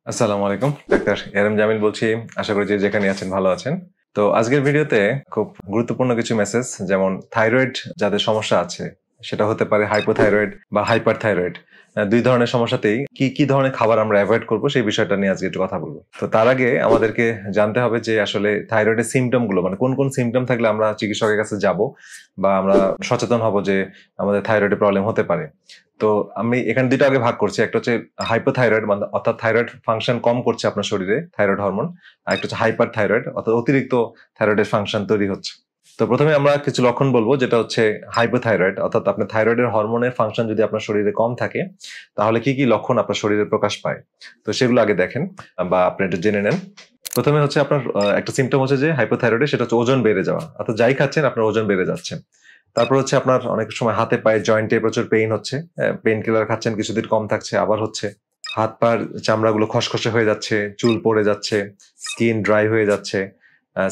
আসসালামু আলাইকুম। ডাক্তার এরএম জামিল বলছি। আশা করি যে যেখানে আছেন ভালো আছেন। তো আজকের ভিডিওতে খুব গুরুত্বপূর্ণ কিছু মেসেজ যেমন থাইরয়েড যাদের সমস্যা আছে সেটা হতে পারে হাইপোথাইরয়েড বা হাইপারথাইরয়েড। ২ ধরনের সমস্যাতেই কি ধরনের খাবার আমরা এভয়েড করব সেই বিষয়টা নিয়ে আজকে একটু কথা বলব। তো তার আগে আমাদেরকে জানতে হবে যে আসলে থাইরয়েডের সিম্পটম গুলো মানে কোন সিম্পটম থাকলে আমরা চিকিৎসকের কাছে যাব বা আমরা সচেতন হব যে আমাদের থাইরয়েডের প্রবলেম হতে পারে। তো আমি এখানে ২ টা আগে ভাগ করছি। একটা হচ্ছে হাইপোথাইরয়েড মানে অর্থাৎ থাইরয়েড ফাংশন কম করছে আপনার শরীরে থাইরয়েড হরমোন। আরেকটা হচ্ছে হাইপারথাইরয়েড অর্থাৎ অতিরিক্ত থাইরয়েডের ফাংশন তৈরি হচ্ছে। তো ১ম এ আমরা কিছু লক্ষণ বলবো যেটা হচ্ছে হাইপোথাইরয়েড অর্থাৎ আপনার থাইরয়েডের হরমোনের ফাংশন যদি আপনার শরীরে কম থাকে তাহলে কি লক্ষণ আপনার শরীরে প্রকাশ পায়। তো সেগুলো আগে দেখেন বা আপনি একটু জেনে নেন। ১ম এ হচ্ছে আপনার একটা সিম্পটম হচ্ছে যে হাইপোথাইরয়েডের সেটা হচ্ছে ওজন বেড়ে যাওয়া। অর্থাৎ যাই খাচ্ছেন আপনার ওজন বেড়ে যাচ্ছে। তারপর হচ্ছে আপনার অনেক সময় হাতে পায়ে জয়েন্টে প্রচুর পেইন হচ্ছে। পেইন কিলার খাচ্ছেন কিছুদিন কম থাকছে আবার হচ্ছে। হাত পার চামড়াগুলো খসখসে হয়ে যাচ্ছে, চুল পড়ে যাচ্ছে, স্কিন ড্রাই হয়ে যাচ্ছে,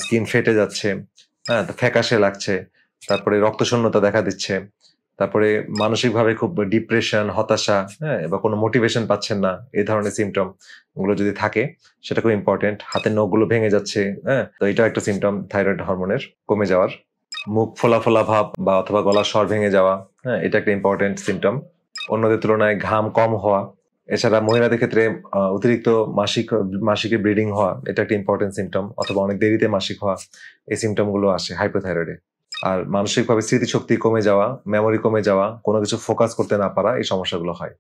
স্কিন ফেটে যাচ্ছে, হ্যাঁ? তো ফ্যাকাশে লাগছে। তারপরে রক্তশূন্যতা দেখা দিচ্ছে। তারপরে মানসিকভাবে খুব ডিপ্রেশন, হতাশা, হ্যাঁ? বা কোনো মোটিভেশন পাচ্ছেন না। এই ধরনের সিম্পটম গুলো যদি থাকে সেটা খুব ইম্পোর্টেন্ট। হাতের নখগুলো ভেঙে যাচ্ছে, হ্যাঁ? তো এটাও একটা সিম্পটম থাইরয়েড হরমোনের কমে যাওয়ার। মুখ ফোলা ভাব বা অথবা গলার স্বর ভেঙে যাওয়া, হ্যাঁ? এটা একটা ইম্পোর্টেন্ট সিম্পটম। অন্যদের তুলনায় ঘাম কম হওয়া। এছাড়া মহিলাদের ক্ষেত্রে অতিরিক্ত মাসিকে ব্লিডিং হওয়া এটা একটা ইম্পোর্টেন্ট সিম্পটম অথবা অনেক দেরিতে মাসিক হওয়া। এই সিম্পটম গুলো আসে হাইপোথাইরয়েডে। আর মানসিকভাবে স্মৃতিশক্তি কমে যাওয়া, মেমোরি কমে যাওয়া, কোনো কিছু ফোকাস করতে না পারা এই সমস্যাগুলো হয়।